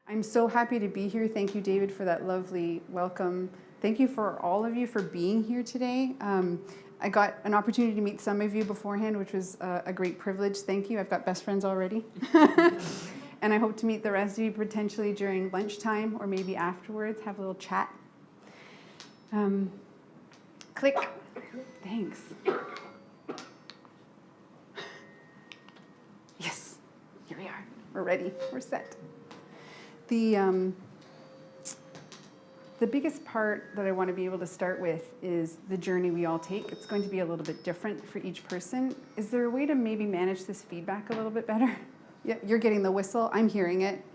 I'm so happy to be here. Thank you, David, for that lovely welcome. Thank you for all of you for being here today. I got an opportunity to meet some of you beforehand, which was a great privilege. Thank you. I've got best friends already. And I hope to meet the rest of you potentially during lunchtime or maybe afterwards, have a little chat. Click. Thanks. Yes, here we are. We're ready. We're set. The biggest part that I want to be able to start with is the journey we all take. It's going to be a little bit different for each person. Is there a way to maybe manage this feedback a little bit better? Yeah, you're getting the whistle. I'm hearing it.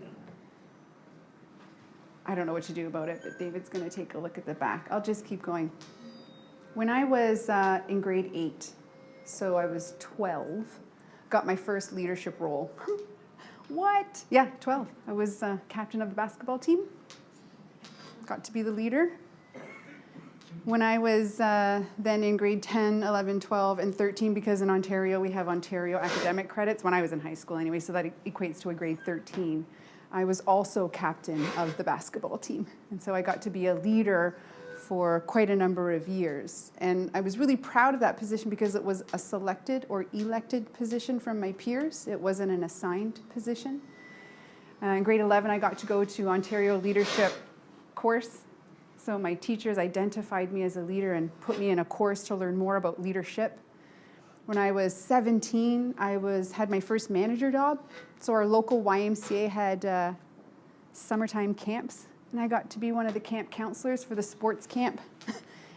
I don't know what to do about it, but David's going to take a look at the back. I'll just keep going. When I was in grade 8, so I was 12, got my first leadership role. What? Yeah, 12. I was captain of the basketball team. Got to be the leader. When I was then in grade 10, 11, 12, and 13, because in Ontario we have Ontario academic credits, when I was in high school anyway, so that equates to a grade 13, I was also captain of the basketball team. And so I got to be a leader for quite a number of years. And I was really proud of that position because it was a selected or elected position from my peers. It wasn't an assigned position. In grade 11, I got to go to Ontario leadership course. So my teachers identified me as a leader and put me in a course to learn more about leadership. When I was 17, I had my first manager job. So our local YMCA had summertime camps. And I got to be one of the camp counselors for the sports camp.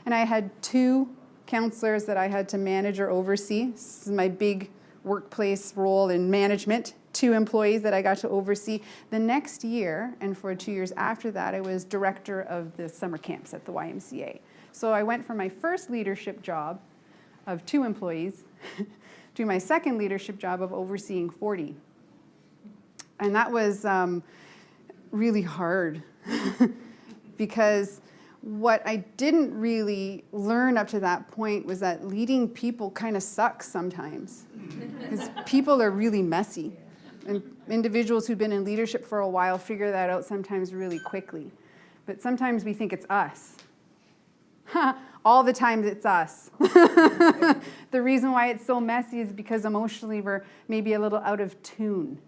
And I had 2 counselors that I had to manage or oversee. This is my big workplace role in management. 2 employees that I got to oversee. The next year, and for 2 years after that, I was director of the summer camps at the YMCA. So I went from my first leadership job of 2 employees to my second leadership job of overseeing 40. And that was really hard. Because what I didn't really learn up to that point was that leading people kind of sucks sometimes. Because people are really messy. And individuals who've been in leadership for a while figure that out sometimes really quickly. But sometimes we think it's us. All the time it's us. The reason why it's so messy is because emotionally we're maybe a little out of tune.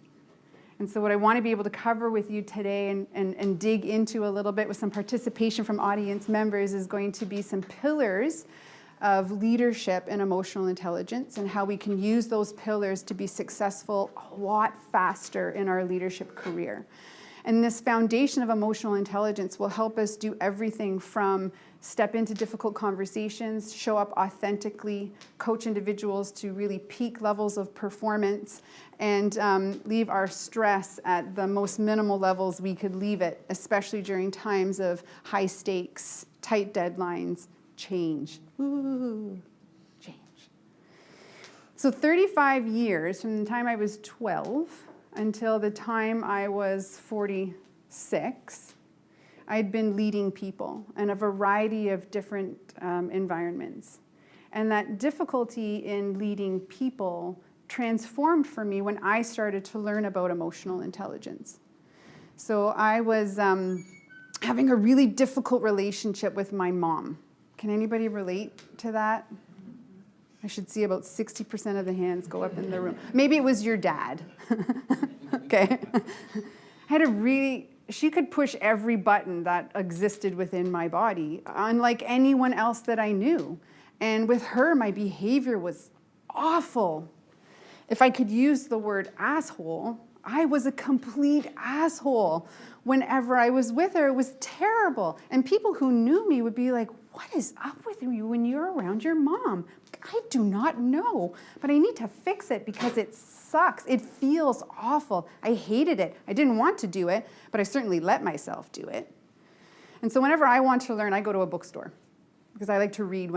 And so what I want to be able to cover with you today and dig into a little bit with some participation from audience members is going to be some pillars of leadership and emotional intelligence and how we can use those pillars to be successful a lot faster in our leadership career. And this foundation of emotional intelligence will help us do everything from step into difficult conversations, show up authentically, coach individuals to really peak levels of performance, and leave our stress at the most minimal levels we could leave it, especially during times of high stakes, tight deadlines, change. Ooh, change. So 35 years from the time I was 12 until the time I was 46, I'd been leading people in a variety of different environments. And that difficulty in leading people transformed for me when I started to learn about emotional intelligence. So I was having a really difficult relationship with my mom. Can anybody relate to that? I should see about 60% of the hands go up in the room. Maybe it was your dad. Okay. She could push every button that existed within my body, unlike anyone else that I knew. And with her, my behavior was awful. If I could use the word asshole, I was a complete asshole. Whenever I was with her, it was terrible. And people who knew me would be like, what is up with you when you're around your mom? I do not know, but I need to fix it because it sucks. It feels awful. I hated it. I didn't want to do it, but I certainly let myself do it. And so whenever I want to learn, I go to a bookstore because I like to read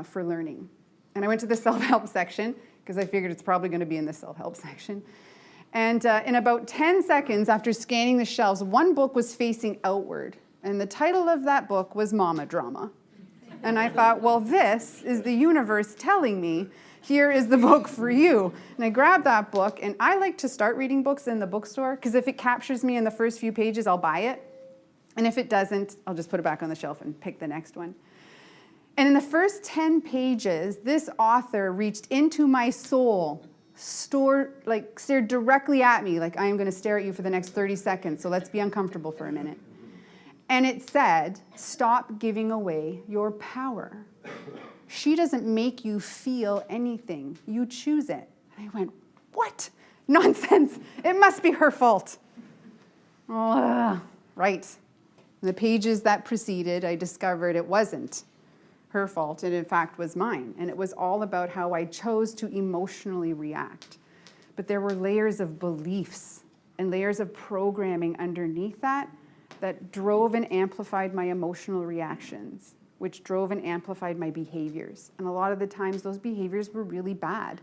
for learning. And I went to the self-help section because I figured it's probably going to be in the self-help section. And in about 10 seconds after scanning the shelves, one book was facing outward. And the title of that book was Mama Drama. And I thought, well, this is the universe telling me Here is the book for you. And I grabbed that book, and I like to start reading books in the bookstore, because if it captures me in the first few pages, I'll buy it. And if it doesn't, I'll just put it back on the shelf and pick the next one. And in the first 10 pages, this author reached into my soul, stared directly at me, like I am going to stare at you for the next 30 seconds, so let's be uncomfortable for a minute. And it said, stop giving away your power. She doesn't make you feel anything. You choose it. And I went, what? Nonsense. It must be her fault. Oh, right. In the pages that preceded, I discovered it wasn't her fault. It, in fact, was mine. And it was all about how I chose to emotionally react. But there were layers of beliefs and layers of programming underneath that drove and amplified my emotional reactions, which drove and amplified my behaviors. And a lot of the times, those behaviors were really bad.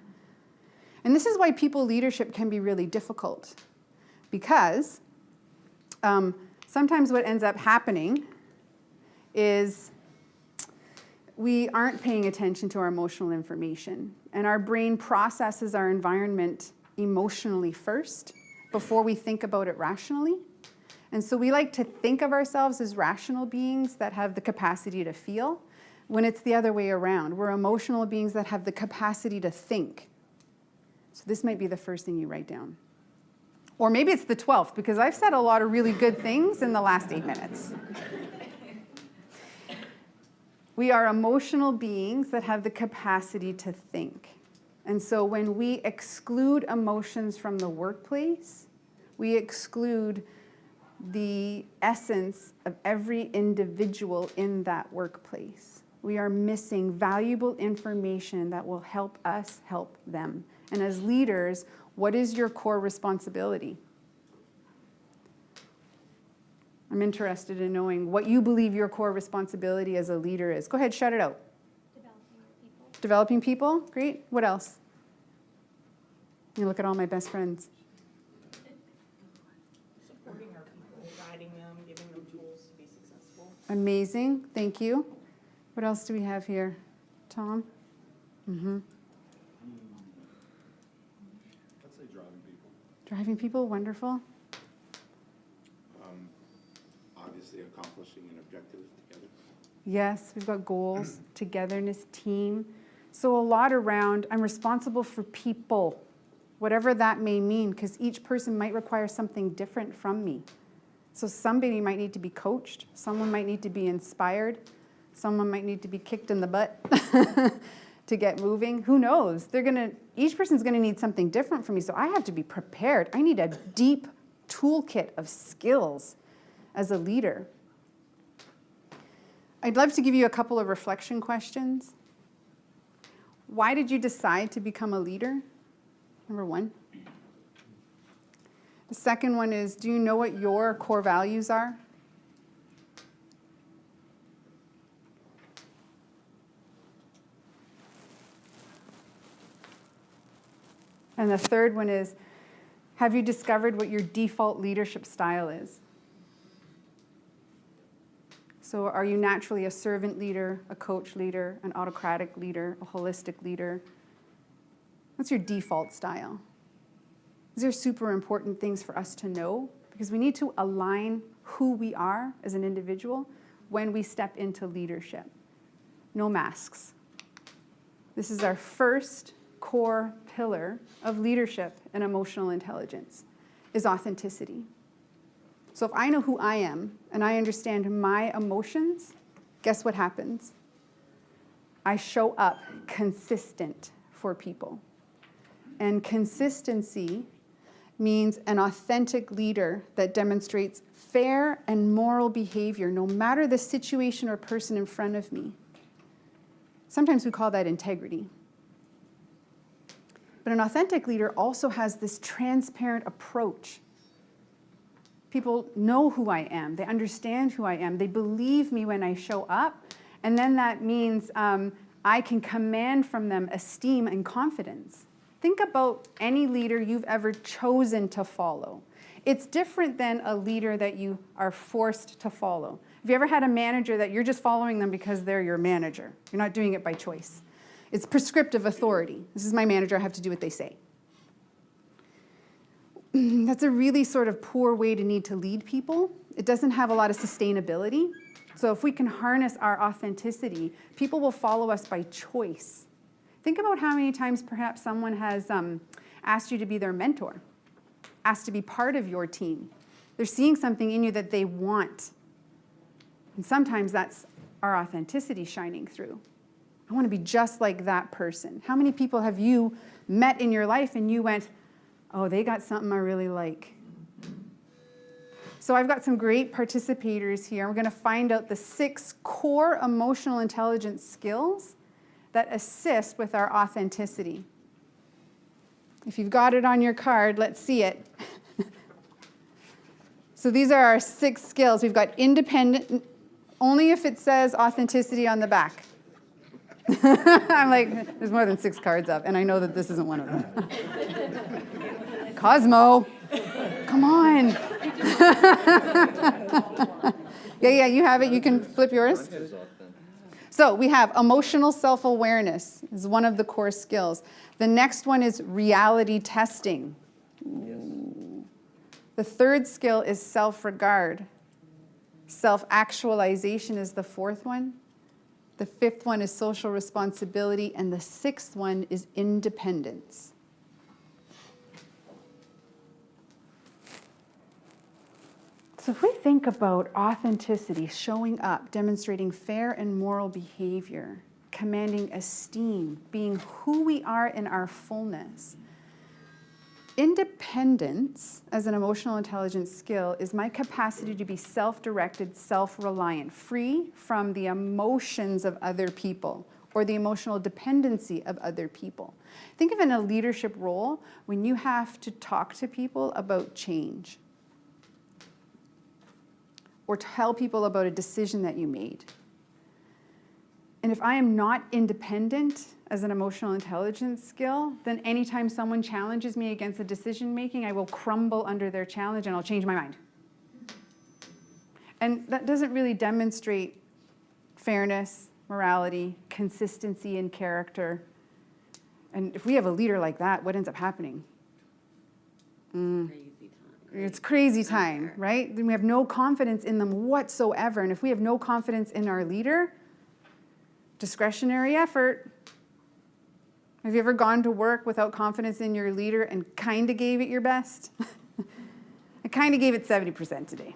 And this is why people leadership can be really difficult. Because sometimes what ends up happening is we aren't paying attention to our emotional information. And our brain processes our environment emotionally first before we think about it rationally. And so we like to think of ourselves as rational beings that have the capacity to feel, when it's the other way around. We're emotional beings that have the capacity to think. So this might be the first thing you write down. Or maybe it's the 12th, because I've said a lot of really good things in the last 8 minutes. We are emotional beings that have the capacity to think. And so when we exclude emotions from the workplace, we exclude the essence of every individual in that workplace. We are missing valuable information that will help us help them. And as leaders, what is your core responsibility? I'm interested in knowing what you believe your core responsibility as a leader is. Go ahead, shout it out. Developing people. Developing people? Great. What else? You look at all my best friends. Supporting our people, guiding them, giving them tools to be successful. Amazing. Thank you. What else do we have here? Tom? Mm-hmm. I'd say driving people. Driving people, wonderful. Obviously accomplishing an objective together. Yes, we've got goals, togetherness, team. So a lot around, I'm responsible for people, whatever that may mean, because each person might require something different from me. So somebody might need to be coached, someone might need to be inspired, someone might need to be kicked in the butt to get moving. Who knows? Each person's gonna need something different from me, so I have to be prepared. I need a deep toolkit of skills as a leader. I'd love to give you a couple of reflection questions. Why did you decide to become a leader? Number one. The second one is, do you know what your core values are? And the third one is, have you discovered what your default leadership style is? So are you naturally a servant leader, a coach leader, an autocratic leader, a holistic leader? What's your default style? These are super important things for us to know, because we need to align who we are as an individual when we step into leadership. No masks. This is our first core pillar of leadership and emotional intelligence, is authenticity. So if I know who I am and I understand my emotions, guess what happens? I show up consistent for people. And consistency means an authentic leader that demonstrates fair and moral behavior, no matter the situation or person in front of me. Sometimes we call that integrity. But an authentic leader also has this transparent approach. People know who I am. They understand who I am. They believe me when I show up. And then that means I can command from them esteem and confidence. Think about any leader you've ever chosen to follow. It's different than a leader that you are forced to follow. Have you ever had a manager that you're just following them because they're your manager? You're not doing it by choice. It's prescriptive authority. This is my manager, I have to do what they say. That's a really sort of poor way to need to lead people. It doesn't have a lot of sustainability. So if we can harness our authenticity, people will follow us by choice. Think about how many times perhaps someone has asked you to be their mentor, asked to be part of your team. They're seeing something in you that they want. And sometimes that's our authenticity shining through. I want to be just like that person. How many people have you met in your life and you went, oh, they got something I really like? So I've got some great participators here. We're going to find out the 6 core emotional intelligence skills that assist with our authenticity. If you've got it on your card, let's see it. So these are our 6 skills. We've got independent, only if it says authenticity on the back. I'm like, there's more than 6 cards up, and I know that this isn't one of them. Cosmo, come on. Yeah, you have it. You can flip yours. So we have emotional self-awareness is one of the core skills. The next one is reality testing. The third skill is self-regard. Self-actualization is the 4th one. The 5th one is social responsibility, and the 6th one is independence. So if we think about authenticity, showing up, demonstrating fair and moral behavior, commanding esteem, being who we are in our fullness, independence as an emotional intelligence skill is my capacity to be self-directed, self-reliant, free from the emotions of other people or the emotional dependency of other people. Think of it in a leadership role when you have to talk to people about change or tell people about a decision that you made. And if I am not independent as an emotional intelligence skill, then anytime someone challenges me against a decision making, I will crumble under their challenge and I'll change my mind. And that doesn't really demonstrate fairness, morality, consistency in character. And if we have a leader like that, what ends up happening? It's crazy time, right? Then we have no confidence in them whatsoever. And if we have no confidence in our leader, discretionary effort. Have you ever gone to work without confidence in your leader and kind of gave it your best? I kind of gave it 70% today.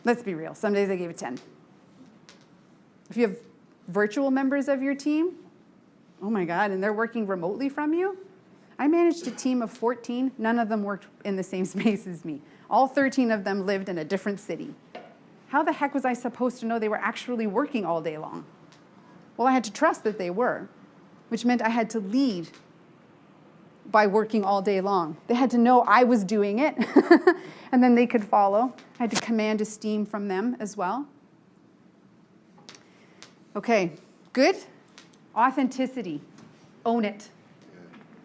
Let's be real. Some days I gave it 10. If you have virtual members of your team, oh my God, and they're working remotely from you, I managed a team of 14. None of them worked in the same space as me. All 13 of them lived in a different city. How the heck was I supposed to know they were actually working all day long? Well, I had to trust that they were, which meant I had to lead by working all day long. They had to know I was doing it, and then they could follow. I had to command esteem from them as well. Okay, good. Authenticity. Own it.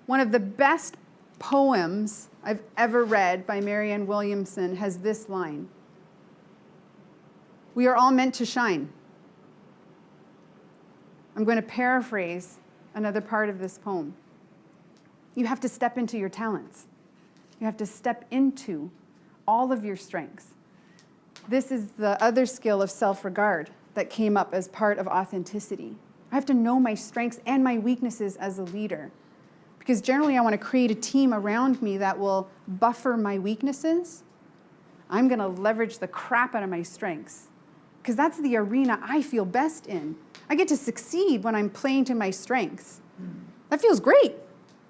One of the best poems I've ever read by Marianne Williamson has this line. We are all meant to shine. I'm going to paraphrase another part of this poem. You have to step into your talents. You have to step into all of your strengths. This is the other skill of self-regard that came up as part of authenticity. I have to know my strengths and my weaknesses as a leader. Because generally I want to create a team around me that will buffer my weaknesses. I'm going to leverage the crap out of my strengths. Because that's the arena I feel best in. I get to succeed when I'm playing to my strengths. That feels great.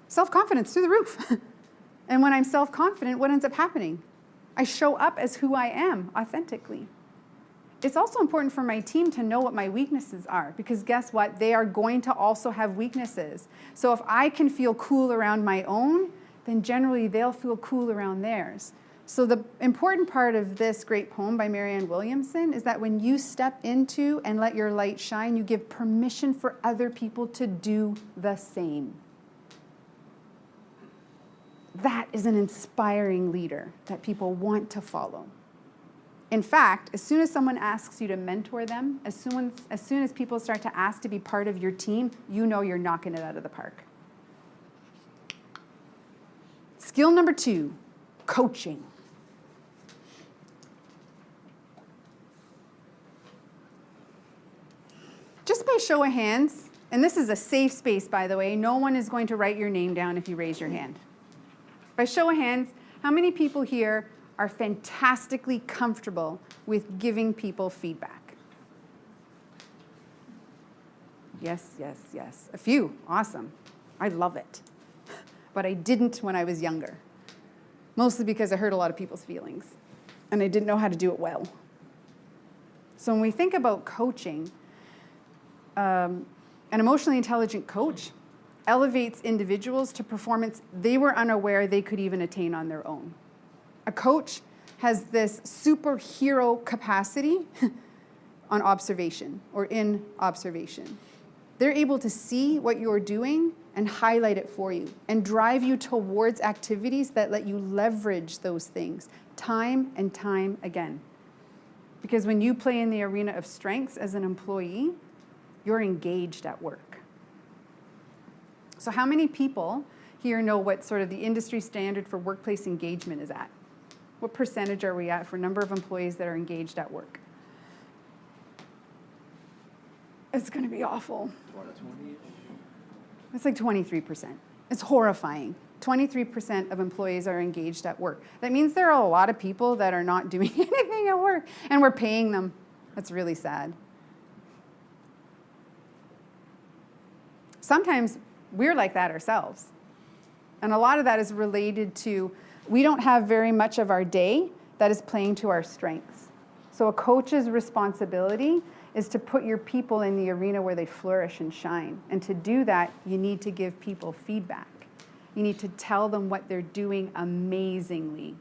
Self-confidence through the roof. And when I'm self-confident, what ends up happening? I show up as who I am authentically. It's also important for my team to know what my weaknesses are, because guess what? They are going to also have weaknesses. So if I can feel cool around my own, then generally they'll feel cool around theirs. So the important part of this great poem by Marianne Williamson is that when you step into and let your light shine, you give permission for other people to do the same. That is an inspiring leader that people want to follow. In fact, as soon as someone asks you to mentor them, as soon as people start to ask to be part of your team, you know you're knocking it out of the park. Skill number 2, coaching. Just by show of hands, and this is a safe space, by the way, no one is going to write your name down if you raise your hand. By show of hands, how many people here are fantastically comfortable with giving people feedback? Yes, yes, yes. A few. Awesome. I love it. But I didn't when I was younger. Mostly because I hurt a lot of people's feelings. And I didn't know how to do it well. So when we think about coaching, an emotionally intelligent coach elevates individuals to performance they were unaware they could even attain on their own. A coach has this superhero capacity on observation or in observation. They're able to see what you're doing and highlight it for you and drive you towards activities that let you leverage those things time and time again. Because when you play in the arena of strengths as an employee, you're engaged at work. So how many people here know what sort of the industry standard for workplace engagement is at? What percentage are we at for number of employees that are engaged at work? It's going to be awful. It's like 23%. It's horrifying. 23% of employees are engaged at work. That means there are a lot of people that are not doing anything at work, and we're paying them. That's really sad. Sometimes we're like that ourselves. And a lot of that is related to we don't have very much of our day that is playing to our strengths. So a coach's responsibility is to put your people in the arena where they flourish and shine. And to do that, you need to give people feedback. You need to tell them what they're doing amazingly.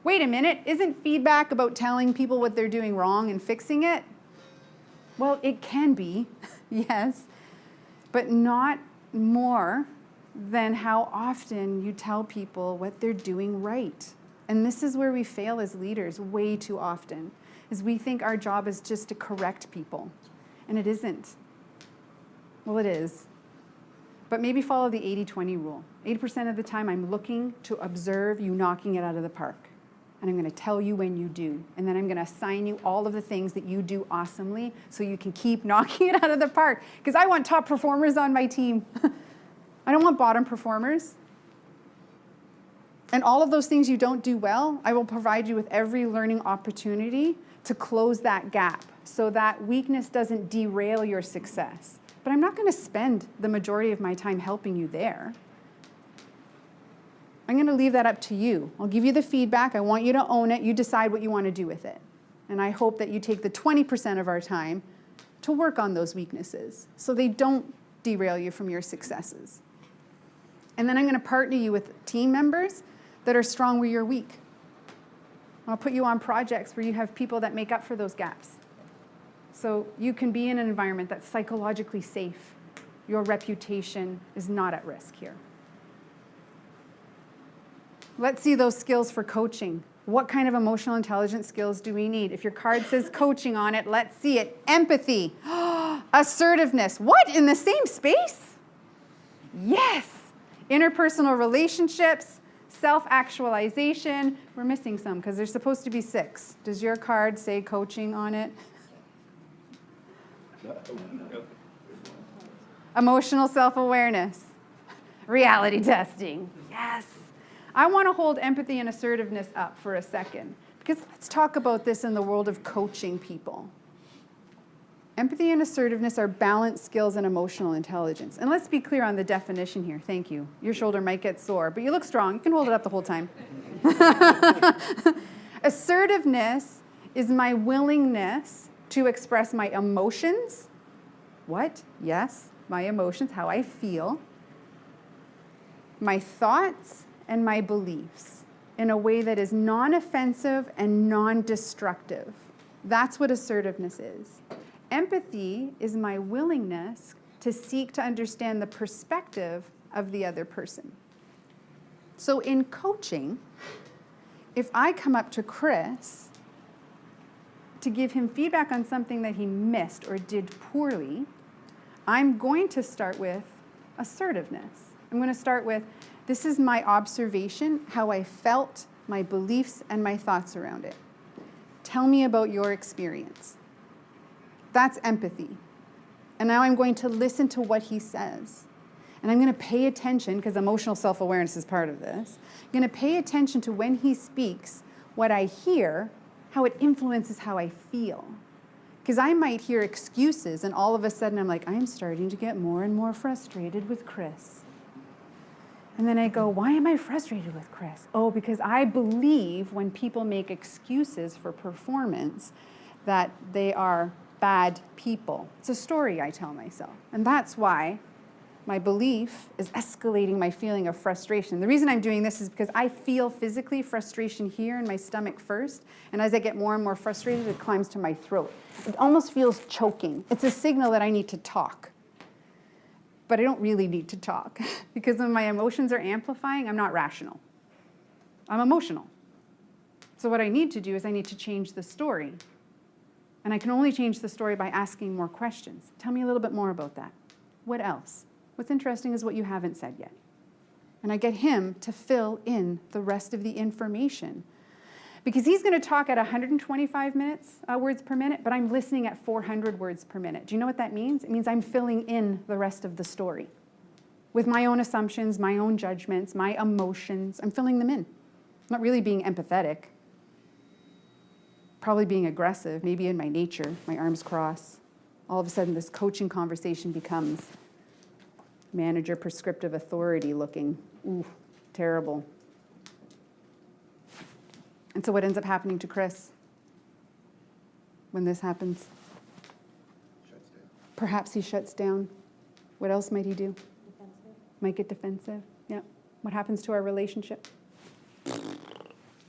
Wait a minute, isn't feedback about telling people what they're doing wrong and fixing it? Well, it can be, yes, but not more than how often you tell people what they're doing right. And this is where we fail as leaders way too often, is we think our job is just to correct people, and it isn't. Well, it is. But maybe follow the 80-20 rule. 80% of the time, I'm looking to observe you knocking it out of the park. And I'm going to tell you when you do. And then I'm going to assign you all of the things that you do awesomely so you can keep knocking it out of the park. Because I want top performers on my team. I don't want bottom performers. And all of those things you don't do well, I will provide you with every learning opportunity to close that gap so that weakness doesn't derail your success. But I'm not going to spend the majority of my time helping you there. I'm going to leave that up to you. I'll give you the feedback. I want you to own it. You decide what you want to do with it. And I hope that you take the 20% of our time to work on those weaknesses so they don't derail you from your successes. And then I'm going to partner you with team members that are strong where you're weak. I'll put you on projects where you have people that make up for those gaps. So you can be in an environment that's psychologically safe. Your reputation is not at risk here. Let's see those skills for coaching. What kind of emotional intelligence skills do we need? If your card says coaching on it, let's see it. Empathy, assertiveness. What, in the same space? Yes. Interpersonal relationships, self-actualization. We're missing some because there's supposed to be 6. Does your card say coaching on it? Emotional self-awareness. Reality testing. Yes. I want to hold empathy and assertiveness up for a second, because let's talk about this in the world of coaching people. Empathy and assertiveness are balanced skills and emotional intelligence. And let's be clear on the definition here. Thank you. Your shoulder might get sore, but you look strong. You can hold it up the whole time. Assertiveness is my willingness to express my emotions. What? Yes, my emotions, how I feel, my thoughts, and my beliefs in a way that is non-offensive and non-destructive. That's what assertiveness is. Empathy is my willingness to seek to understand the perspective of the other person. So in coaching, if I come up to Chris to give him feedback on something that he missed or did poorly, I'm going to start with assertiveness. I'm going to start with, this is my observation, how I felt, my beliefs, and my thoughts around it. Tell me about your experience. That's empathy. And now I'm going to listen to what he says. And I'm going to pay attention, because emotional self-awareness is part of this. I'm going to pay attention to when he speaks, what I hear, how it influences how I feel. Because I might hear excuses, and all of a sudden I'm like, I'm starting to get more and more frustrated with Chris. And then I go, why am I frustrated with Chris? Oh, because I believe when people make excuses for performance that they are bad people. It's a story I tell myself. And that's why my belief is escalating my feeling of frustration. The reason I'm doing this is because I feel physically frustration here in my stomach first, and as I get more and more frustrated, it climbs to my throat. It almost feels choking. It's a signal that I need to talk. But I don't really need to talk, because when my emotions are amplifying, I'm not rational. I'm emotional. So what I need to do is I need to change the story. And I can only change the story by asking more questions. Tell me a little bit more about that. What else? What's interesting is what you haven't said yet. And I get him to fill in the rest of the information. Because he's going to talk at 125 words per minute, but I'm listening at 400 words per minute. Do you know what that means? It means I'm filling in the rest of the story with my own assumptions, my own judgments, my emotions. I'm filling them in. I'm not really being empathetic. Probably being aggressive, maybe in my nature, my arms crossed. All of a sudden, this coaching conversation becomes manager prescriptive authority looking. Ooh, terrible. And so what ends up happening to Chris when this happens? Shuts down. Perhaps he shuts down. What else might he do? Defensive. Might get defensive. Yeah. What happens to our relationship?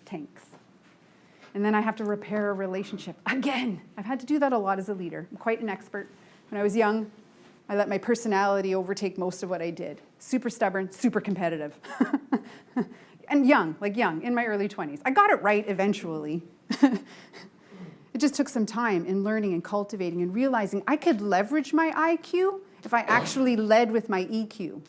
Tanks. And then I have to repair a relationship again. I've had to do that a lot as a leader. I'm quite an expert. When I was young, I let my personality overtake most of what I did. Super stubborn, super competitive. And young, in my early 20s. I got it right eventually. It just took some time in learning and cultivating and realizing I could leverage my IQ if I actually led with my EQ.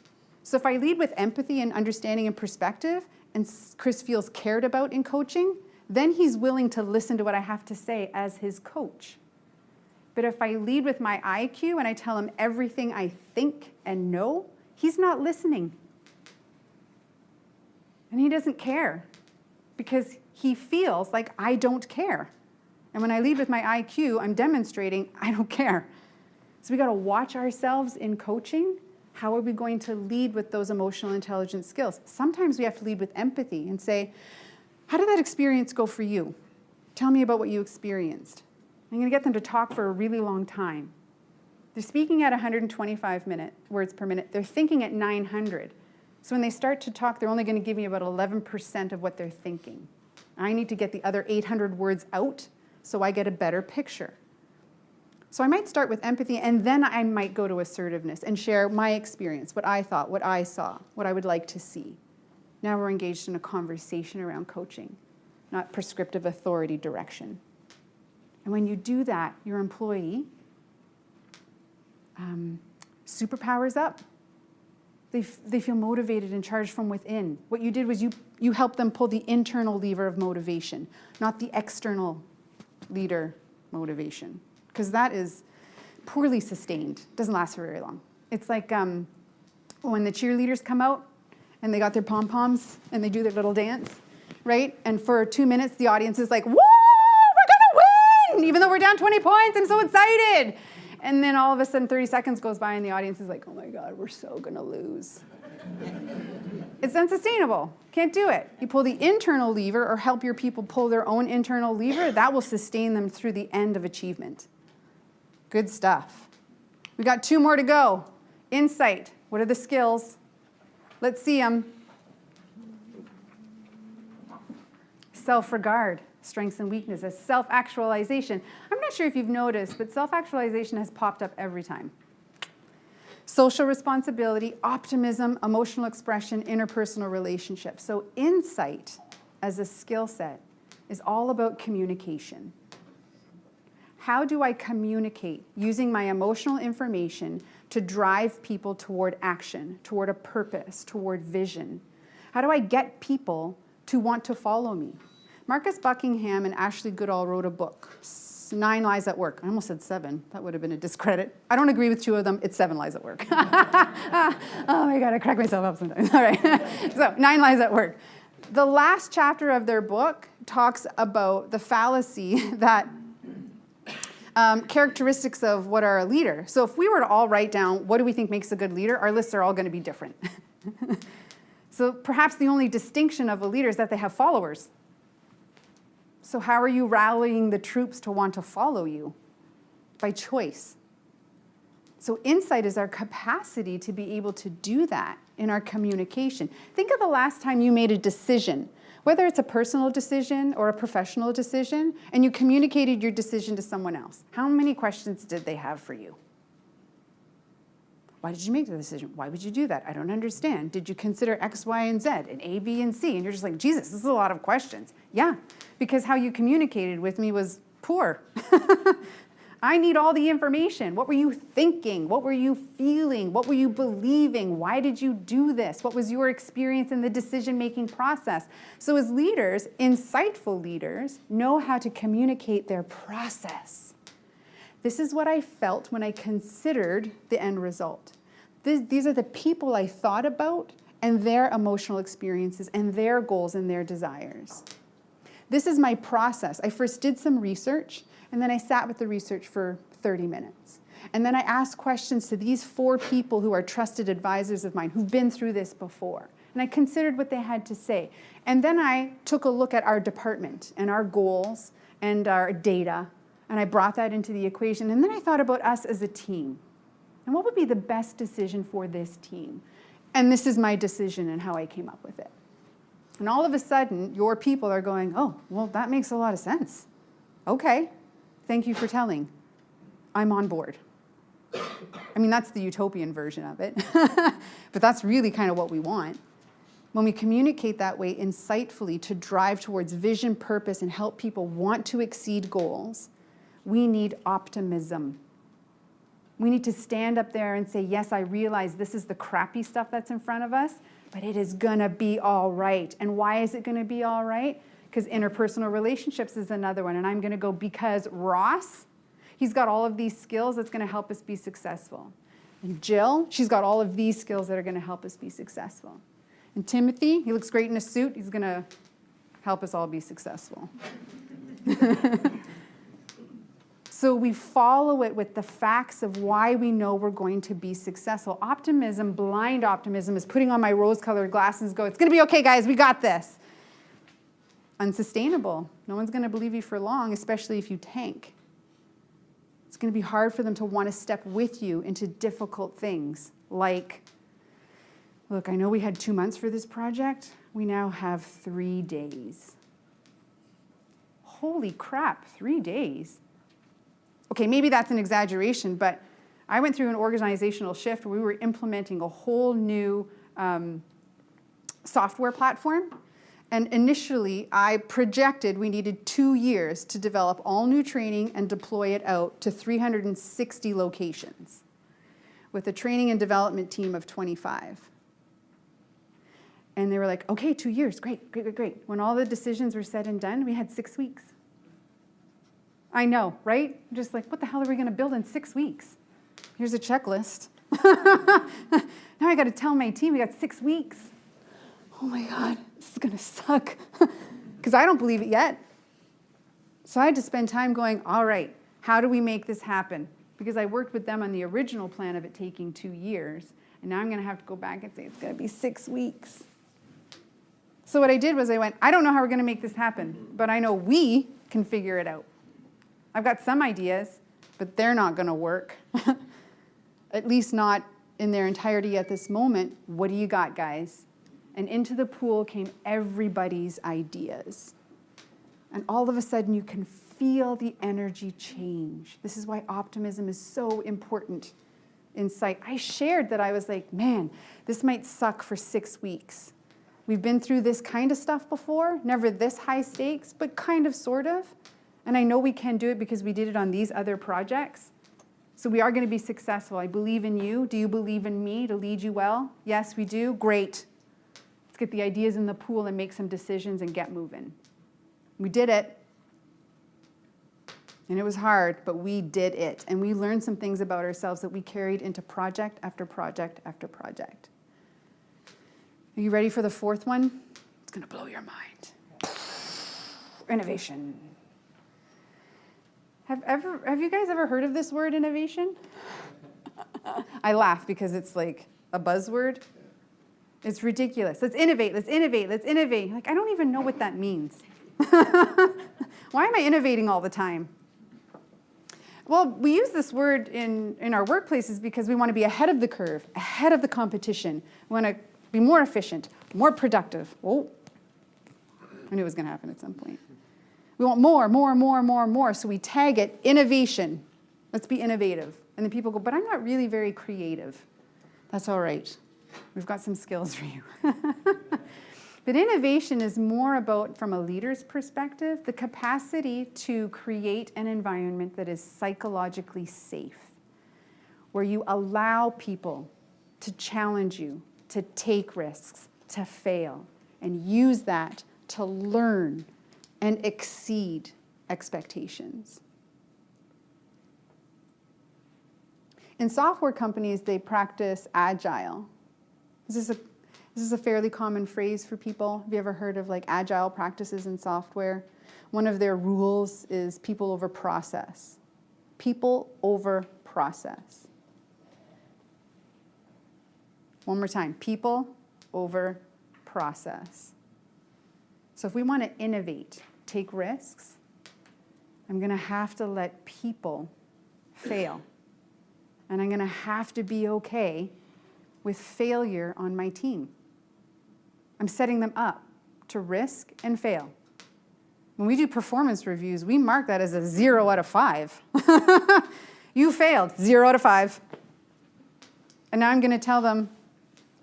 So if I lead with empathy and understanding and perspective, and Chris feels cared about in coaching, then he's willing to listen to what I have to say as his coach. But if I lead with my IQ and I tell him everything I think and know, he's not listening. And he doesn't care because he feels like I don't care. And when I lead with my IQ, I'm demonstrating I don't care. So we got to watch ourselves in coaching. How are we going to lead with those emotional intelligence skills? Sometimes we have to lead with empathy and say, how did that experience go for you? Tell me about what you experienced. I'm going to get them to talk for a really long time. They're speaking at 125 words per minute. They're thinking at 900. So when they start to talk, they're only going to give me about 11% of what they're thinking. I need to get the other 800 words out so I get a better picture. So I might start with empathy, and then I might go to assertiveness and share my experience, what I thought, what I saw, what I would like to see. Now we're engaged in a conversation around coaching, not prescriptive authority direction. And when you do that, your employee superpowers up. They feel motivated and charged from within. What you did was you helped them pull the internal lever of motivation, not the external leader motivation, because that is poorly sustained. It doesn't last for very long. It's like when the cheerleaders come out and they got their pom-poms and they do their little dance, right? And for 2 minutes, the audience is like, whoa, we're gonna win! Even though we're down 20 points, I'm so excited. And then all of a sudden, 30 seconds goes by and the audience is like, oh my God, we're so gonna lose. It's unsustainable. Can't do it. You pull the internal lever or help your people pull their own internal lever, that will sustain them through the end of achievement. Good stuff. We got 2 more to go. Insight. What are the skills? Let's see them. Self-regard. Strengths and weaknesses. Self-actualization. I'm not sure if you've noticed, but self-actualization has popped up every time. Social responsibility, optimism, emotional expression, interpersonal relationships. So insight as a skill set is all about communication. How do I communicate using my emotional information to drive people toward action, toward a purpose, toward vision? How do I get people to want to follow me? Marcus Buckingham and Ashley Goodall wrote a book, 9 Lies at Work. I almost said 7. That would have been a discredit. I don't agree with 2 of them. It's 7 Lies at Work. Oh my God, I crack myself up sometimes. All right. So 9 Lies at Work. The last chapter of their book talks about the fallacy that characteristics of what are a leader. So if we were to all write down what do we think makes a good leader, our lists are all going to be different. So perhaps the only distinction of a leader is that they have followers. So how are you rallying the troops to want to follow you? By choice. So insight is our capacity to be able to do that in our communication. Think of the last time you made a decision, whether it's a personal decision or a professional decision, and you communicated your decision to someone else. How many questions did they have for you? Why did you make the decision? Why would you do that? I don't understand. Did you consider X, Y, and Z, and A, B, and C? And you're just like, Jesus, this is a lot of questions. Yeah, because how you communicated with me was poor. I need all the information. What were you thinking? What were you feeling? What were you believing? Why did you do this? What was your experience in the decision-making process? So as leaders, insightful leaders know how to communicate their process. This is what I felt when I considered the end result. These are the people I thought about and their emotional experiences and their goals and their desires. This is my process. I first did some research, and then I sat with the research for 30 minutes. And then I asked questions to these 4 people who are trusted advisors of mine who've been through this before. And I considered what they had to say. And then I took a look at our department and our goals and our data, and I brought that into the equation. And then I thought about us as a team. And what would be the best decision for this team? And this is my decision and how I came up with it. And all of a sudden, your people are going, oh, well, that makes a lot of sense. Okay, thank you for telling. I'm on board. I mean, that's the utopian version of it. But that's really kind of what we want. When we communicate that way insightfully to drive towards vision, purpose, and help people want to exceed goals, we need optimism. We need to stand up there and say, yes, I realize this is the crappy stuff that's in front of us, but it is going to be all right. And why is it going to be all right? Because interpersonal relationships is another one. And I'm going to go because Ross, he's got all of these skills that's going to help us be successful. And Jill, she's got all of these skills that are going to help us be successful. And Timothy, he looks great in a suit. He's going to help us all be successful. So we follow it with the facts of why we know we're going to be successful. Optimism, blind optimism, is putting on my rose-colored glasses and go, it's going to be okay, guys, we got this. Unsustainable. No one's going to believe you for long, especially if you tank. It's going to be hard for them to want to step with you into difficult things like, look, I know we had 2 months for this project. We now have 3 days. Holy crap, 3 days. Okay, maybe that's an exaggeration, but I went through an organizational shift where we were implementing a whole new software platform. And initially, I projected we needed 2 years to develop all new training and deploy it out to 360 locations with a training and development team of 25. And they were like, okay, 2 years, great. When all the decisions were said and done, we had 6 weeks. I know, right? I'm just like, what the hell are we going to build in 6 weeks? Here's a checklist. Now I got to tell my team we got 6 weeks. Oh my God, this is going to suck. Because I don't believe it yet. So I had to spend time going, all right, how do we make this happen? Because I worked with them on the original plan of it taking 2 years. And now I'm going to have to go back and say it's going to be 6 weeks. So what I did was I went, I don't know how we're going to make this happen, but I know we can figure it out. I've got some ideas, but they're not going to work. At least not in their entirety at this moment. What do you got, guys? And into the pool came everybody's ideas. And all of a sudden, you can feel the energy change. This is why optimism is so important in sight. I shared that I was like, man, this might suck for 6 weeks. We've been through this kind of stuff before, never this high stakes, but kind of, sort of. And I know we can do it because we did it on these other projects. So we are going to be successful. I believe in you. Do you believe in me to lead you well? Yes, we do. Great. Let's get the ideas in the pool and make some decisions and get moving. We did it. And it was hard, but we did it. And we learned some things about ourselves that we carried into project after project after project. Are you ready for the fourth one? It's going to blow your mind. Innovation. Have you guys ever heard of this word, innovation? I laugh because it's like a buzzword. It's ridiculous. Let's innovate, let's innovate, let's innovate. Like, I don't even know what that means. Why am I innovating all the time? Well, we use this word in our workplaces because we want to be ahead of the curve, ahead of the competition. We want to be more efficient, more productive. Oh, I knew it was going to happen at some point. We want more, so we tag it innovation. Let's be innovative. And then people go, but I'm not really very creative. That's all right. We've got some skills for you. But innovation is more about, from a leader's perspective, the capacity to create an environment that is psychologically safe, where you allow people to challenge you, to take risks, to fail, and use that to learn and exceed expectations. In software companies, they practice agile. This is a fairly common phrase for people. Have you ever heard of like agile practices in software? One of their rules is people over process. People over process. One more time, people over process. So if we want to innovate, take risks, I'm going to have to let people fail. And I'm going to have to be okay with failure on my team. I'm setting them up to risk and fail. When we do performance reviews, we mark that as a 0 out of 5. You failed, 0 out of 5. And now I'm going to tell them,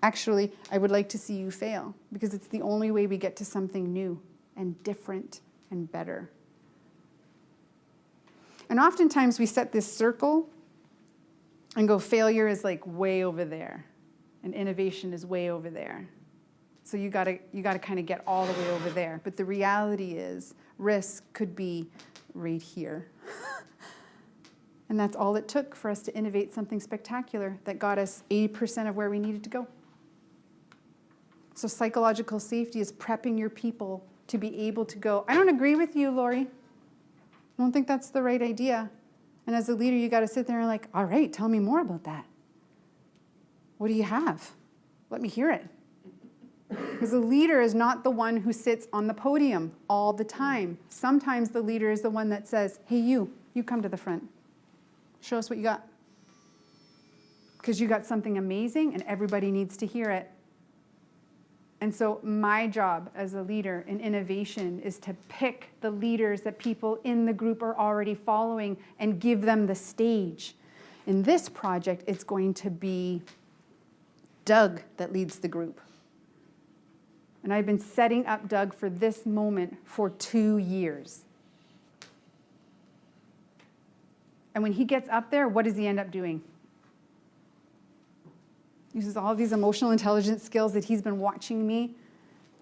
actually, I would like to see you fail, because it's the only way we get to something new and different and better. And oftentimes we set this circle and go, failure is like way over there, and innovation is way over there. So you gotta kind of get all the way over there. But the reality is, risk could be right here. And that's all it took for us to innovate something spectacular that got us 80% of where we needed to go. So psychological safety is prepping your people to be able to go, I don't agree with you, Lori. I don't think that's the right idea. And as a leader, you got to sit there and like, all right, tell me more about that. What do you have? Let me hear it. Because the leader is not the one who sits on the podium all the time. Sometimes the leader is the one that says, hey, you come to the front. Show us what you got. Because you got something amazing and everybody needs to hear it. And so my job as a leader in innovation is to pick the leaders that people in the group are already following and give them the stage. In this project, it's going to be Doug that leads the group. And I've been setting up Doug for this moment for 2 years. And when he gets up there, what does he end up doing? Uses all of these emotional intelligence skills that he's been watching me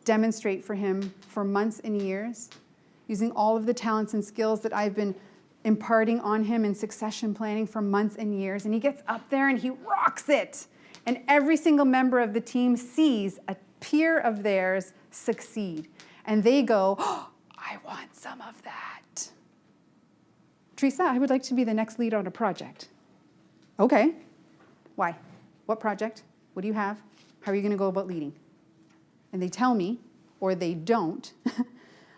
demonstrate for him for months and years, using all of the talents and skills that I've been imparting on him in succession planning for months and years. And he gets up there and he rocks it. And every single member of the team sees a peer of theirs succeed. And they go, oh, I want some of that. Teresa, I would like to be the next lead on a project. Okay. Why? What project? What do you have? How are you going to go about leading? And they tell me, or they don't.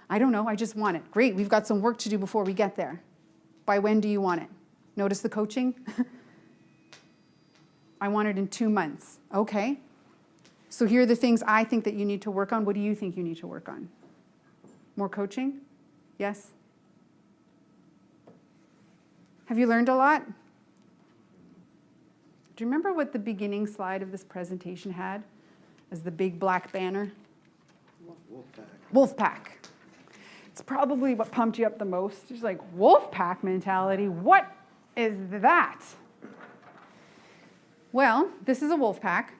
I don't know, I just want it. Great, we've got some work to do before we get there. By when do you want it? Notice the coaching? I want it in 2 months. Okay. So here are the things I think that you need to work on. What do you think you need to work on? More coaching? Yes? Have you learned a lot? Do you remember what the beginning slide of this presentation had as the big black banner? Wolf pack. It's probably what pumped you up the most. It's like, wolf pack mentality, what is that? Well, this is a wolf pack.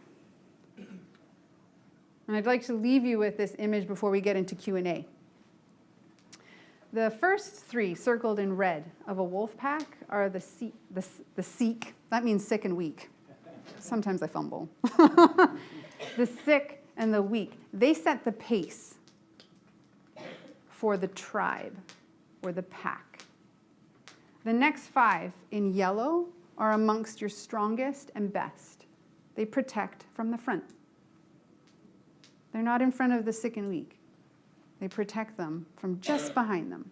And I'd like to leave you with this image before we get into Q&A. The first three circled in red of a wolf pack are the seek. That means sick and weak. Sometimes I fumble. The sick and the weak. They set the pace for the tribe or the pack. The next five in yellow are amongst your strongest and best. They protect from the front. They're not in front of the sick and weak. They protect them from just behind them.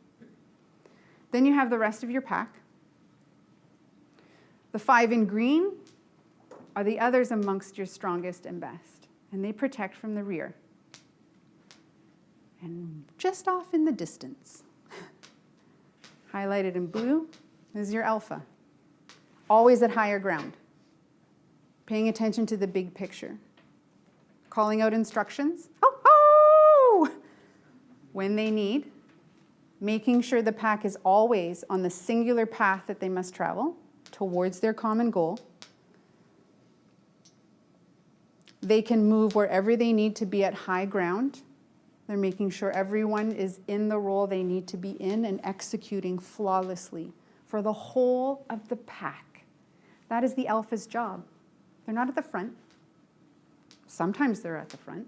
Then you have the rest of your pack. The five in green are the others amongst your strongest and best, and they protect from the rear. And just off in the distance, highlighted in blue, is your alpha, always at higher ground, paying attention to the big picture, calling out instructions, when they need, making sure the pack is always on the singular path that they must travel towards their common goal. They can move wherever they need to be at high ground. They're making sure everyone is in the role they need to be in and executing flawlessly for the whole of the pack. That is the alpha's job. They're not at the front. Sometimes they're at the front.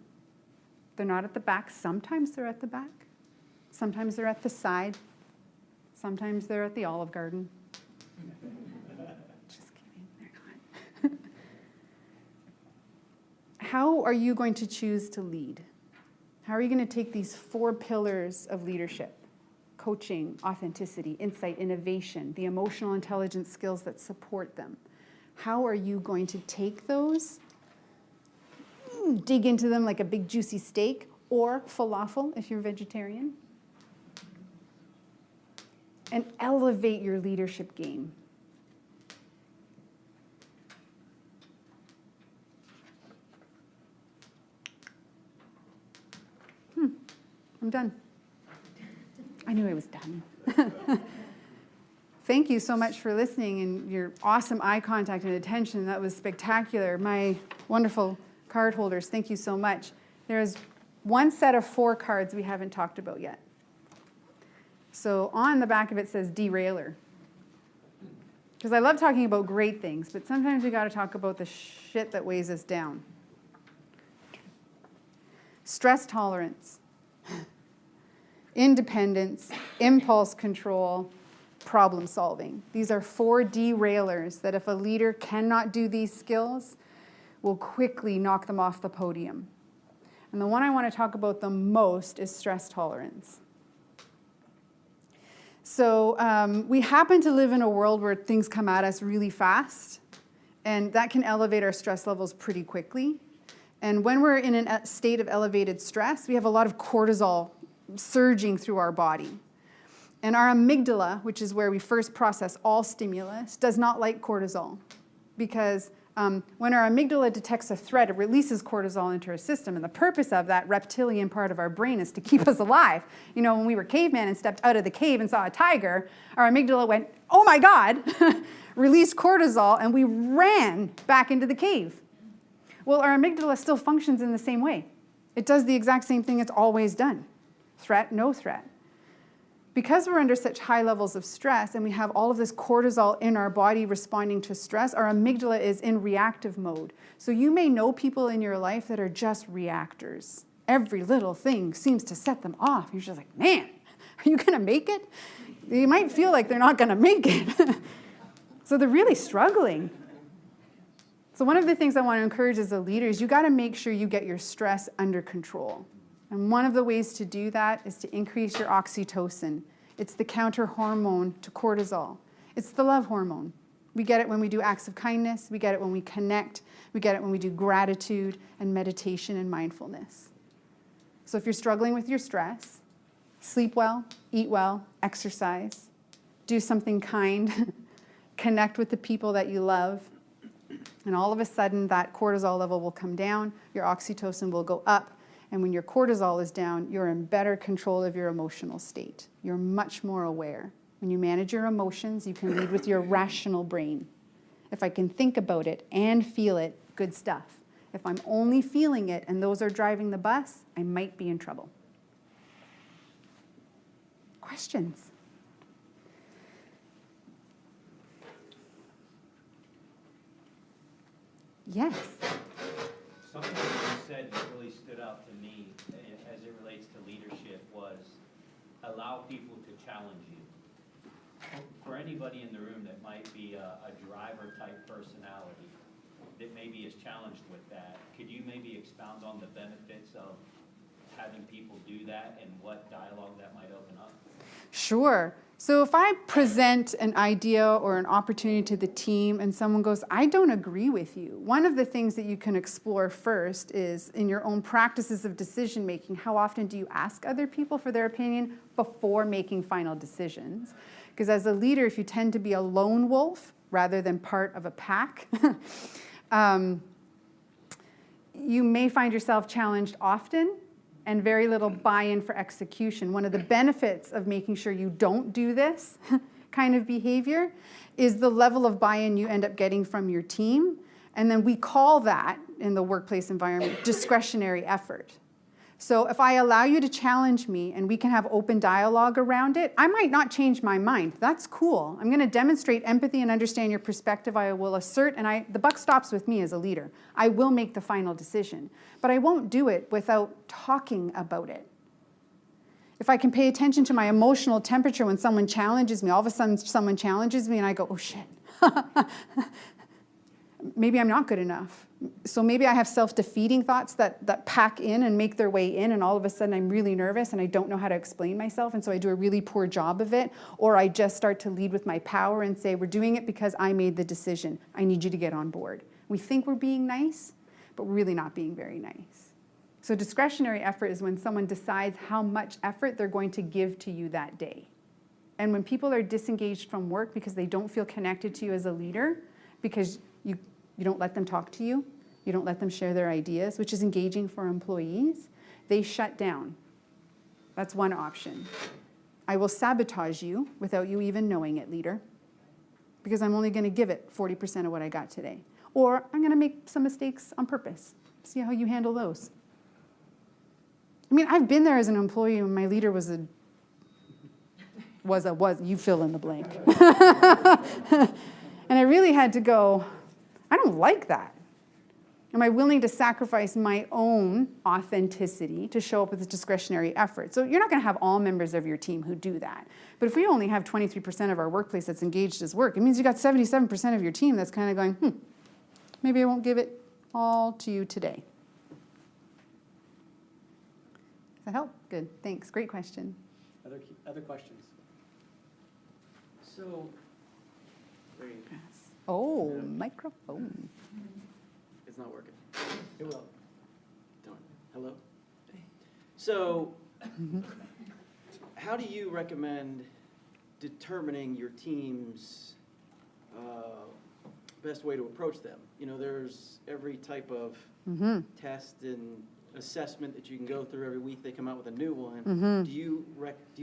They're not at the back. Sometimes they're at the back. Sometimes they're at the side. Sometimes they're at the Olive Garden. Just kidding, they're not. How are you going to choose to lead? How are you going to take these 4 pillars of leadership? Coaching, authenticity, insight, innovation, the emotional intelligence skills that support them. How are you going to take those, dig into them like a big juicy steak, or falafel if you're vegetarian, and elevate your leadership game? I'm done. I knew I was done. Thank you so much for listening and your awesome eye contact and attention. That was spectacular. My wonderful card holders, thank you so much. There's one set of 4 cards we haven't talked about yet. So on the back of it says derailer. Because I love talking about great things, but sometimes we got to talk about the shit that weighs us down. Stress tolerance, independence, impulse control, problem solving. These are 4 derailers that if a leader cannot do these skills, will quickly knock them off the podium. And the one I want to talk about the most is stress tolerance. So we happen to live in a world where things come at us really fast, and that can elevate our stress levels pretty quickly. And when we're in a state of elevated stress, we have a lot of cortisol surging through our body. And our amygdala, which is where we first process all stimulus, does not like cortisol, because when our amygdala detects a threat, it releases cortisol into our system. And the purpose of that reptilian part of our brain is to keep us alive. You know, when we were cavemen and stepped out of the cave and saw a tiger, our amygdala went, oh my God, released cortisol, and we ran back into the cave. Well, our amygdala still functions in the same way. It does the exact same thing it's always done. Threat, no threat. Because we're under such high levels of stress and we have all of this cortisol in our body responding to stress, our amygdala is in reactive mode. So you may know people in your life that are just reactors. Every little thing seems to set them off. You're just like, man, are you going to make it? You might feel like they're not going to make it. So they're really struggling. So one of the things I want to encourage as a leader is you got to make sure you get your stress under control. And one of the ways to do that is to increase your oxytocin. It's the counter hormone to cortisol. It's the love hormone. We get it when we do acts of kindness. We get it when we connect. We get it when we do gratitude and meditation and mindfulness. So if you're struggling with your stress, sleep well, eat well, exercise, do something kind, connect with the people that you love, and all of a sudden that cortisol level will come down, your oxytocin will go up, And when your cortisol is down, you're in better control of your emotional state. You're much more aware. When you manage your emotions, you can lead with your rational brain. If I can think about it and feel it, good stuff. If I'm only feeling it and those are driving the bus, I might be in trouble. Questions? Yes. Something that you said that really stood out to me as it relates to leadership was allow people to challenge you. For anybody in the room that might be a driver type personality that maybe is challenged with that, could you maybe expound on the benefits of having people do that and what dialogue that might open up? Sure. So if I present an idea or an opportunity to the team and someone goes, I don't agree with you, one of the things that you can explore first is in your own practices of decision making, how often do you ask other people for their opinion before making final decisions? Because as a leader, if you tend to be a lone wolf rather than part of a pack, you may find yourself challenged often and very little buy-in for execution. One of the benefits of making sure you don't do this kind of behavior is the level of buy-in you end up getting from your team. And then we call that, in the workplace environment, discretionary effort. So if I allow you to challenge me and we can have open dialogue around it, I might not change my mind. That's cool. I'm going to demonstrate empathy and understand your perspective. I will assert, and the buck stops with me as a leader. I will make the final decision. But I won't do it without talking about it. If I can pay attention to my emotional temperature when someone challenges me, all of a sudden someone challenges me and I go, oh shit. Maybe I'm not good enough. So maybe I have self-defeating thoughts that pack in and make their way in, and all of a sudden I'm really nervous and I don't know how to explain myself, and so I do a really poor job of it. Or I just start to lead with my power and say, we're doing it because I made the decision. I need you to get on board. We think we're being nice, but we're really not being very nice. So discretionary effort is when someone decides how much effort they're going to give to you that day. And when people are disengaged from work because they don't feel connected to you as a leader, because you don't let them talk to you, you don't let them share their ideas, which is engaging for employees, they shut down. That's one option. I will sabotage you without you even knowing it, leader, because I'm only going to give it 40% of what I got today. Or I'm going to make some mistakes on purpose. See how you handle those. I mean, I've been there as an employee when my leader was you fill in the blank. And I really had to go, I don't like that. Am I willing to sacrifice my own authenticity to show up with a discretionary effort? So you're not going to have all members of your team who do that. But if we only have 23% of our workplace that's engaged as work, it means you got 77% of your team that's kind of going, maybe I won't give it all to you today. Does that help? Good. Thanks. Great question. Other questions? So, there you go. Oh, microphone. It's not working. It will. Darn. Hello? So, how do you recommend determining your team's best way to approach them? You know, there's every type of test and assessment that you can go through every week. They come out with a new one. Do you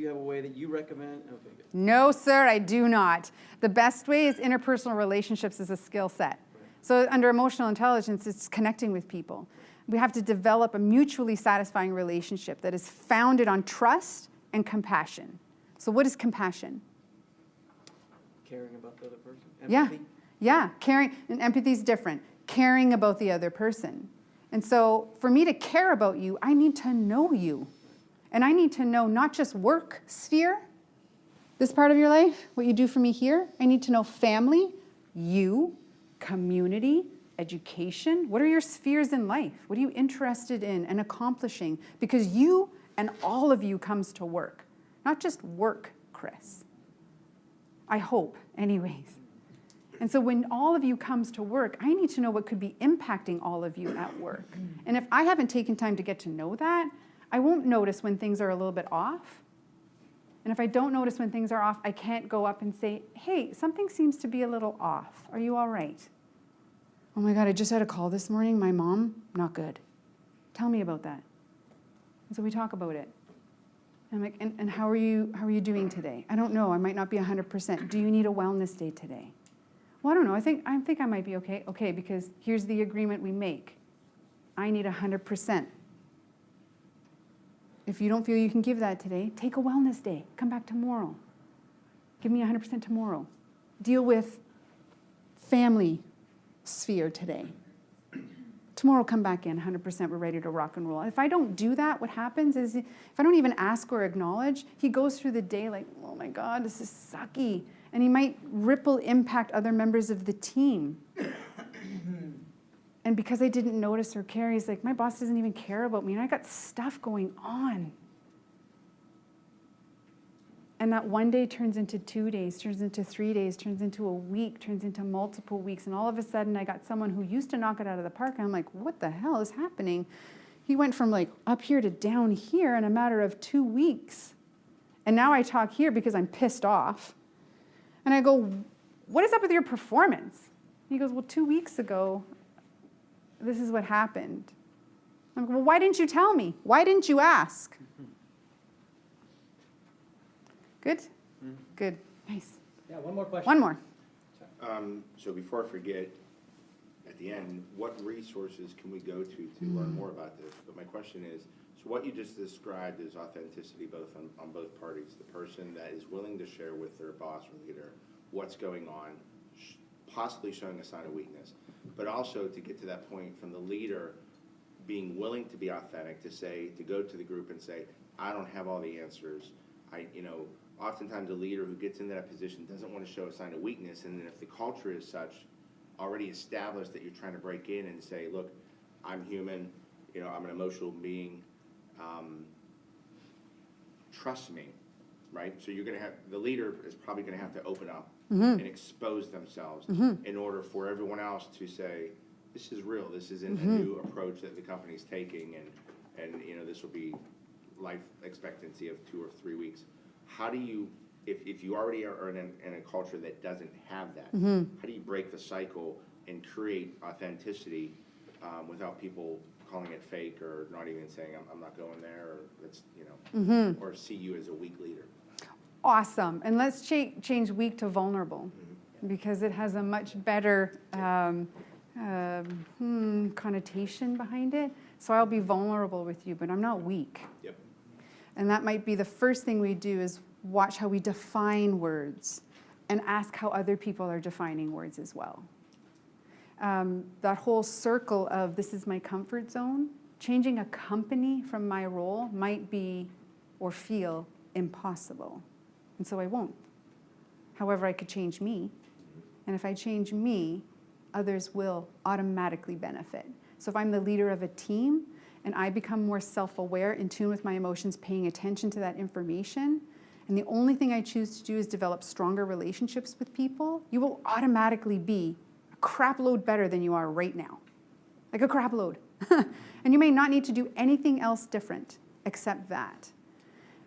have a way that you recommend? Okay, good. No, sir, I do not. The best way is interpersonal relationships as a skill set. So under emotional intelligence, it's connecting with people. We have to develop a mutually satisfying relationship that is founded on trust and compassion. So what is compassion? Caring about the other person? Empathy? Yeah, caring, and empathy is different. Caring about the other person. And so for me to care about you, I need to know you. And I need to know not just work sphere, this part of your life, what you do for me here. I need to know family, you, community, education. What are your spheres in life? What are you interested in and accomplishing? Because you and all of you comes to work. Not just work, Chris. I hope, anyways. And so when all of you comes to work, I need to know what could be impacting all of you at work. And if I haven't taken time to get to know that, I won't notice when things are a little bit off. And if I don't notice when things are off, I can't go up and say, hey, something seems to be a little off. Are you all right? Oh my God, I just had a call this morning. My mom, not good. Tell me about that. And so we talk about it. And I'm like, and how are you doing today? I don't know. I might not be 100%. Do you need a wellness day today? Well, I don't know. I think I might be okay. Okay, because here's the agreement we make. I need 100%. If you don't feel you can give that today, take a wellness day. Come back tomorrow. Give me 100% tomorrow. Deal with family sphere today. Tomorrow, come back in, 100%, we're ready to rock and roll. If I don't do that, what happens is, if I don't even ask or acknowledge, he goes through the day like, oh my God, this is sucky. And he might ripple impact other members of the team. And because I didn't notice or care, he's like, my boss doesn't even care about me, and I got stuff going on. And that one day turns into 2 days, turns into 3 days, turns into a week, turns into multiple weeks. And all of a sudden, I got someone who used to knock it out of the park. And I'm like, what the hell is happening? He went from like up here to down here in a matter of 2 weeks. And now I talk here because I'm pissed off. And I go, what is up with your performance? He goes, well, 2 weeks ago, this is what happened. I'm like, well, why didn't you tell me? Why didn't you ask? Good? Good. Nice. Yeah, one more question. One more. So before I forget, at the end, what resources can we go to learn more about this? But my question is, so what you just described is authenticity both on both parties. The person that is willing to share with their boss or leader what's going on, possibly showing a sign of weakness, but also to get to that point from the leader being willing to be authentic, to go to the group and say, I don't have all the answers. Oftentimes a leader who gets into that position doesn't want to show a sign of weakness, and then if the culture is such, already established, that you're trying to break in and say, look, I'm human, I'm an emotional being, trust me, right? So you're going to have, the leader is probably going to have to open up and expose themselves in order for everyone else to say, this is real, this isn't a new approach that the company's taking, and this will be life expectancy of 2 or 3 weeks. How do you, if you already are in a culture that doesn't have that, how do you break the cycle and create authenticity without people calling it fake or not even saying, I'm not going there, or that's, or see you as a weak leader? Awesome. And let's change weak to vulnerable, because it has a much better connotation behind it. So I'll be vulnerable with you, but I'm not weak. Yep. And that might be the first thing we do, is watch how we define words and ask how other people are defining words as well. That whole circle of this is my comfort zone, changing a company from my role might be or feel impossible. And so I won't. However, I could change me. And if I change me, others will automatically benefit. So if I'm the leader of a team, and I become more self-aware, in tune with my emotions, paying attention to that information, and the only thing I choose to do is develop stronger relationships with people, you will automatically be a crap load better than you are right now. Like a crap load. And you may not need to do anything else different except that.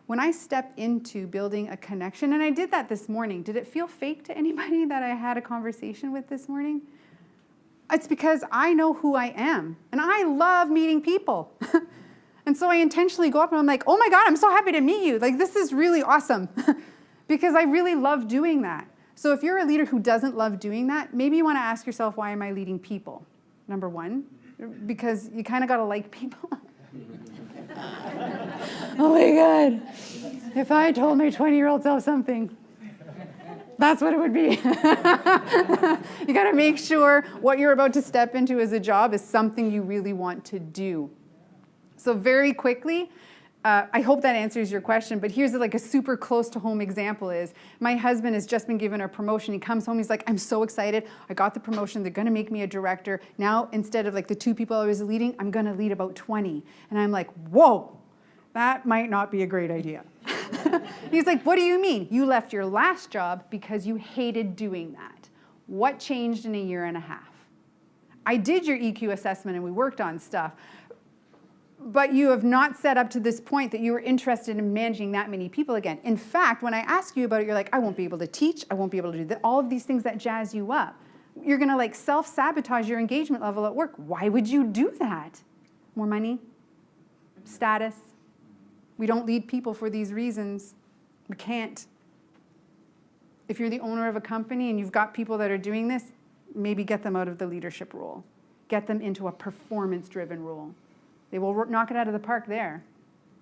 When I step into building a connection, and I did that this morning, did it feel fake to anybody that I had a conversation with this morning? It's because I know who I am, and I love meeting people. And so I intentionally go up and I'm like, oh my God, I'm so happy to meet you. Like, this is really awesome. Because I really love doing that. So if you're a leader who doesn't love doing that, maybe you want to ask yourself, why am I leading people? Number one, because you kind of got to like people. Oh my God. If I told my 20-year-old self something, that's what it would be. You got to make sure what you're about to step into as a job is something you really want to do. So very quickly, I hope that answers your question, but here's like a super close to home example is, my husband has just been given a promotion. He comes home, he's like, I'm so excited. I got the promotion. They're going to make me a director. Now, instead of like the 2 people I was leading, I'm going to lead about 20. And I'm like, whoa, that might not be a great idea. He's like, what do you mean? You left your last job because you hated doing that. What changed in a year and a half? I did your EQ assessment and we worked on stuff, but you have not set up to this point that you were interested in managing that many people again. In fact, when I ask you about it, you're like, I won't be able to teach. I won't be able to do all of these things that jazz you up. You're going to like self-sabotage your engagement level at work. Why would you do that? More money? Status? We don't lead people for these reasons. We can't. If you're the owner of a company and you've got people that are doing this, maybe get them out of the leadership role. Get them into a performance-driven role. They will knock it out of the park there.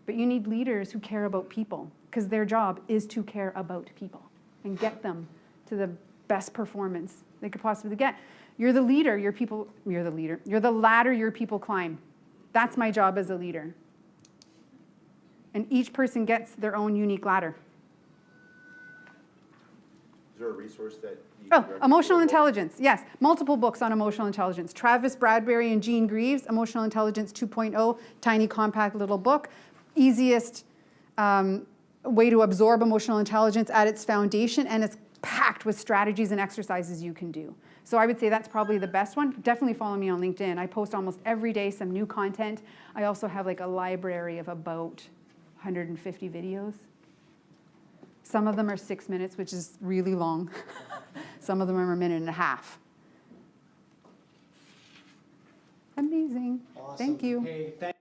But you need leaders who care about people, because their job is to care about people and get them to the best performance they could possibly get. You're the leader, you're the leader. You're the ladder your people climb. That's my job as a leader. And each person gets their own unique ladder. Is there a resource that you Oh, can emotional recommend? intelligence. Yes, multiple books on emotional intelligence. Travis Bradberry and Jean Greaves, Emotional Intelligence 2.0, tiny, compact little book. Easiest way to absorb emotional intelligence at its foundation, and it's packed with strategies and exercises you can do. So I would say that's probably the best one. Definitely follow me on LinkedIn. I post almost every day some new content. I also have like a library of about 150 videos. Some of them are 6 minutes, which is really long. Some of them are a minute and a half. Amazing. Awesome. Thank you. Hey, thank